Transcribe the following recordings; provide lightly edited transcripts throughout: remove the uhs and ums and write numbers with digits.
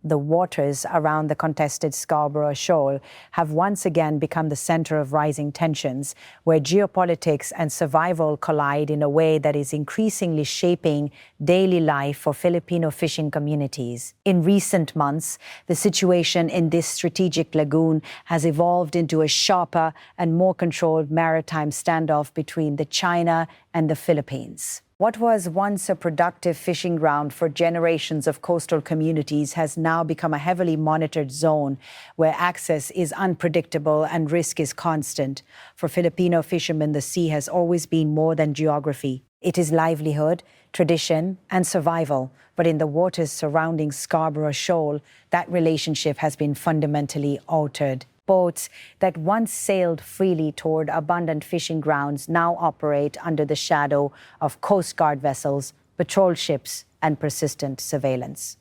The waters around the contested Scarborough Shoal have once again become the center of rising tensions, where geopolitics and survival collide in a way that is increasingly shaping daily life for Filipino fishing communities. In recent months, the situation in this strategic lagoon has evolved into a sharper and more controlled maritime standoff between China and the Philippines. What was once a productive fishing ground for generations of coastal communities has now become a heavily monitored zone where access is unpredictable and risk is constant. For Filipino fishermen, the sea has always been more than geography. It is livelihood, tradition, and survival. But in the waters surrounding Scarborough Shoal, that relationship has been fundamentally altered. Boats that once sailed freely toward abundant fishing grounds now operate under the shadow of Coast Guard vessels, patrol ships, and persistent surveillance.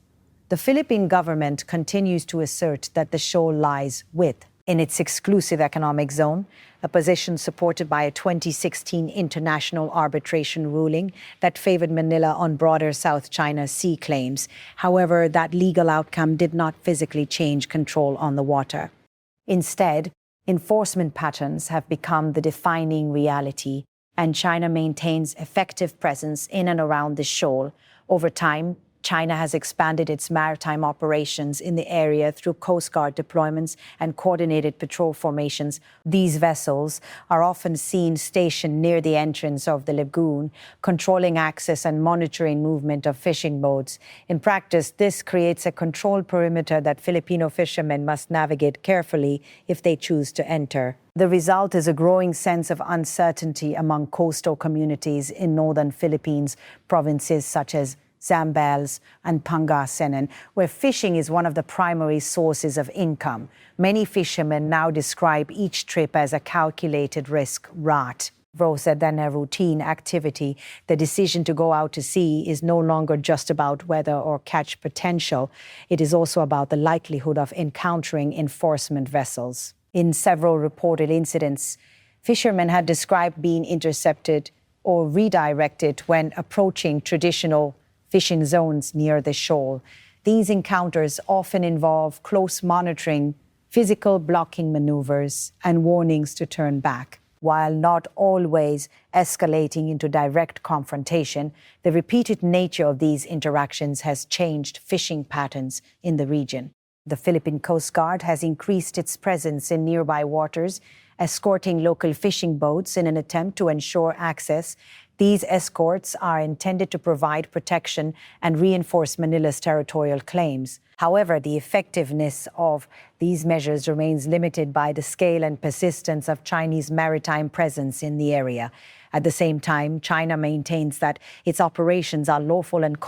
The Philippine government continues to assert that the shoal lies within its exclusive economic zone, a position supported by a 2016 international arbitration ruling that favored Manila on broader South China Sea claims. However, that legal outcome did not physically change control on the water. Instead, enforcement patterns have become the defining reality, and China maintains effective presence in and around the shoal. Over time, China has expanded its maritime operations in the area through Coast Guard deployments and coordinated patrol formations. These vessels are often seen stationed near the entrance of the lagoon, controlling access and monitoring movement of fishing boats. In practice, this creates a controlled perimeter that Filipino fishermen must navigate carefully if they choose to enter. The result is a growing sense of uncertainty among coastal communities in northern Philippines, provinces such as Zambales and Pangasinan, where fishing is one of the primary sources of income. Many fishermen now describe each trip as a calculated risk rather than a routine activity. The decision to go out to sea is no longer just about weather or catch potential. It is also about the likelihood of encountering enforcement vessels. In several reported incidents, fishermen had described being intercepted or redirected when approaching traditional fishing zones near the shoal. These encounters often involve close monitoring, physical blocking maneuvers, and warnings to turn back. While not always escalating into direct confrontation, the repeated nature of these interactions has changed fishing patterns in the region. The Philippine Coast Guard has increased its presence in nearby waters, escorting local fishing boats in an attempt to ensure access. These escorts are intended to provide protection and reinforce Manila's territorial claims. However, the effectiveness of these measures remains limited by the scale and persistence of Chinese maritime presence in the area. At the same time, China maintains that its operations are lawful and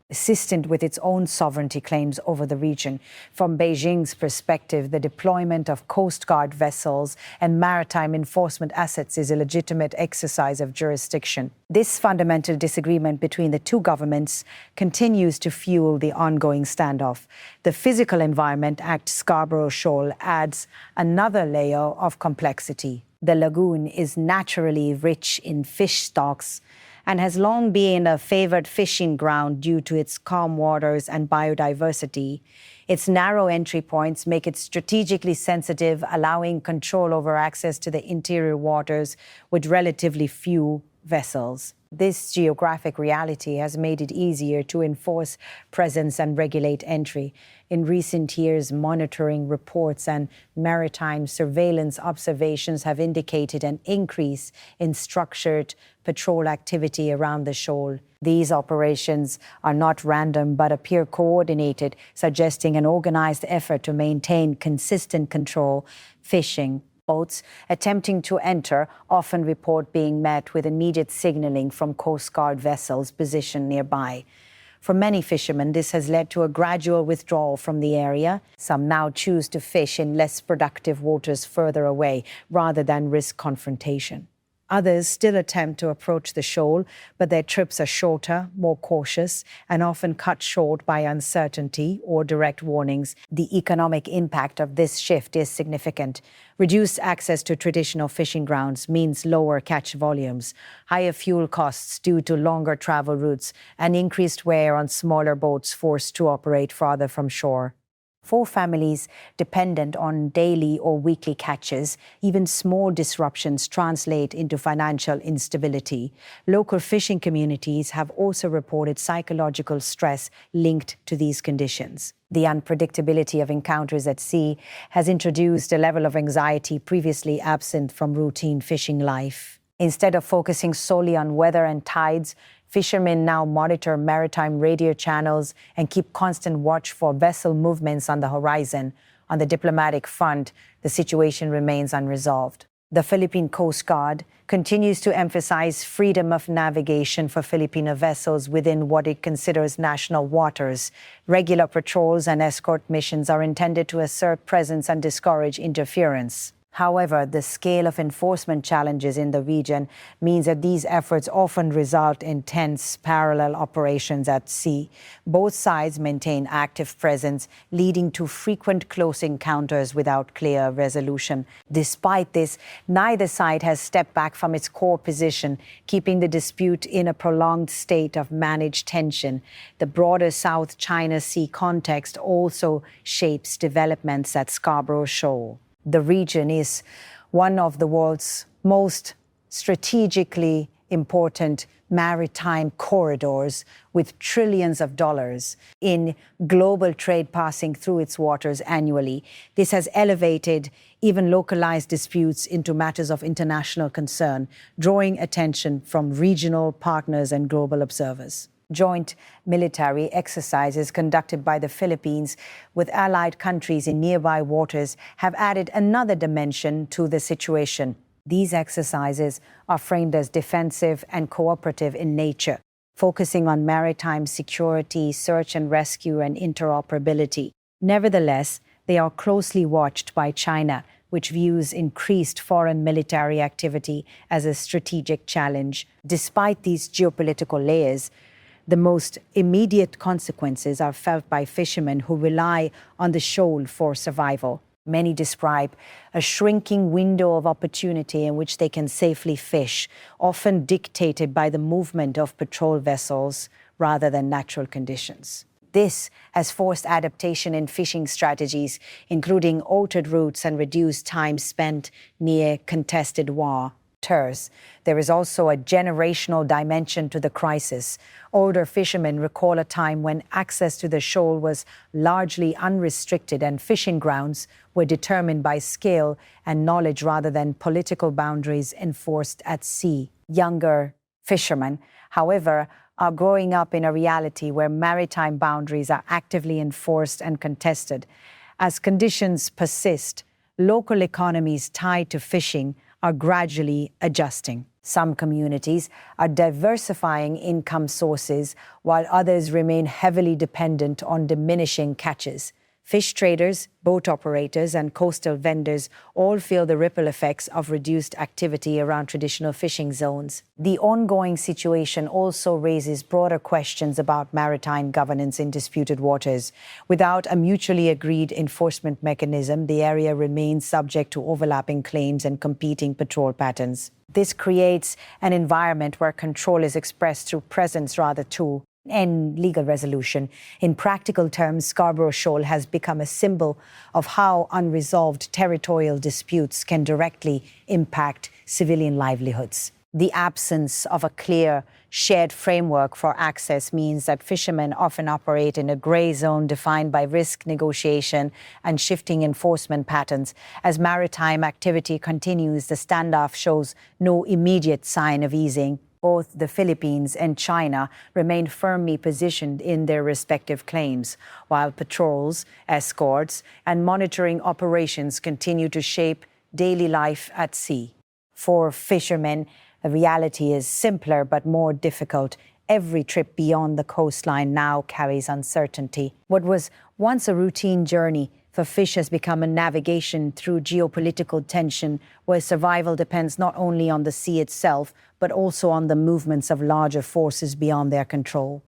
consistent with its own sovereignty claims over the region. From Beijing's perspective, the deployment of Coast Guard vessels and maritime enforcement assets is a legitimate exercise of jurisdiction. This fundamental disagreement between the two governments continues to fuel the ongoing standoff. The physical environment at Scarborough Shoal adds another layer of complexity. The lagoon is naturally rich in fish stocks and has long been a favored fishing ground due to its calm waters and biodiversity. Its narrow entry points make it strategically sensitive, allowing control over access to the interior waters with relatively few vessels. This geographic reality has made it easier to enforce presence and regulate entry. In recent years, monitoring reports and maritime surveillance observations have indicated an increase in structured patrol activity around the shoal. These operations are not random but appear coordinated, suggesting an organized effort to maintain consistent control. Fishing boats attempting to enter often report being met with immediate signaling from Coast Guard vessels positioned nearby. For many fishermen, this has led to a gradual withdrawal from the area. Some now choose to fish in less productive waters further away rather than risk confrontation. Others still attempt to approach the shoal, but their trips are shorter, more cautious, and often cut short by uncertainty or direct warnings. The economic impact of this shift is significant. Reduced access to traditional fishing grounds means lower catch volumes, higher fuel costs due to longer travel routes, and increased wear on smaller boats forced to operate farther from shore. For families dependent on daily or weekly catches, even small disruptions translate into financial instability. Local fishing communities have also reported psychological stress linked to these conditions. The unpredictability of encounters at sea has introduced a level of anxiety previously absent from routine fishing life. Instead of focusing solely on weather and tides, fishermen now monitor maritime radio channels and keep constant watch for vessel movements on the horizon. On the diplomatic front, the situation remains unresolved. The Philippine Coast Guard continues to emphasize freedom of navigation for Filipino vessels within what it considers national waters. Regular patrols and escort missions are intended to assert presence and discourage interference. However, the scale of enforcement challenges in the region means that these efforts often result in tense parallel operations at sea. Both sides maintain active presence, leading to frequent close encounters without clear resolution. Despite this, neither side has stepped back from its core position, keeping the dispute in a prolonged state of managed tension. The broader South China Sea context also shapes developments at Scarborough Shoal. The region is one of the world's most strategically important maritime corridors, with trillions of dollars in global trade passing through its waters annually. This has elevated even localized disputes into matters of international concern, drawing attention from regional partners and global observers. Joint military exercises conducted by the Philippines with allied countries in nearby waters have added another dimension to the situation. These exercises are framed as defensive and cooperative in nature, focusing on maritime security, search and rescue, and interoperability. Nevertheless, they are closely watched by China, which views increased foreign military activity as a strategic challenge. Despite these geopolitical layers, the most immediate consequences are felt by fishermen who rely on the shoal for survival. Many describe a shrinking window of opportunity in which they can safely fish, often dictated by the movement of patrol vessels rather than natural conditions. This has forced adaptation in fishing strategies, including altered routes and reduced time spent near contested waters. There is also a generational dimension to the crisis. Older fishermen recall a time when access to the shoal was largely unrestricted and fishing grounds were determined by skill and knowledge rather than political boundaries enforced at sea. Younger fishermen, however, are growing up in a reality where maritime boundaries are actively enforced and contested. As conditions persist, local economies tied to fishing are gradually adjusting. Some communities are diversifying income sources, while others remain heavily dependent on diminishing catches. Fish traders, boat operators, and coastal vendors all feel the ripple effects of reduced activity around traditional fishing zones. The ongoing situation also raises broader questions about maritime governance in disputed waters. Without a mutually agreed enforcement mechanism, the area remains subject to overlapping claims and competing patrol patterns. This creates an environment where control is expressed through presence rather than and legal resolution. In practical terms, Scarborough Shoal has become a symbol of how unresolved territorial disputes can directly impact civilian livelihoods. The absence of a clear, shared framework for access means that fishermen often operate in a gray zone defined by risk negotiation and shifting enforcement patterns. As maritime activity continues, the standoff shows no immediate sign of easing. Both the Philippines and China remain firmly positioned in their respective claims, while patrols, escorts, and monitoring operations continue to shape daily life at sea. For fishermen, the reality is simpler but more difficult. Every trip beyond the coastline now carries uncertainty. What was once a routine journey for fish has become a navigation through geopolitical tension, where survival depends not only on the sea itself, but also on the movements of larger forces beyond their control.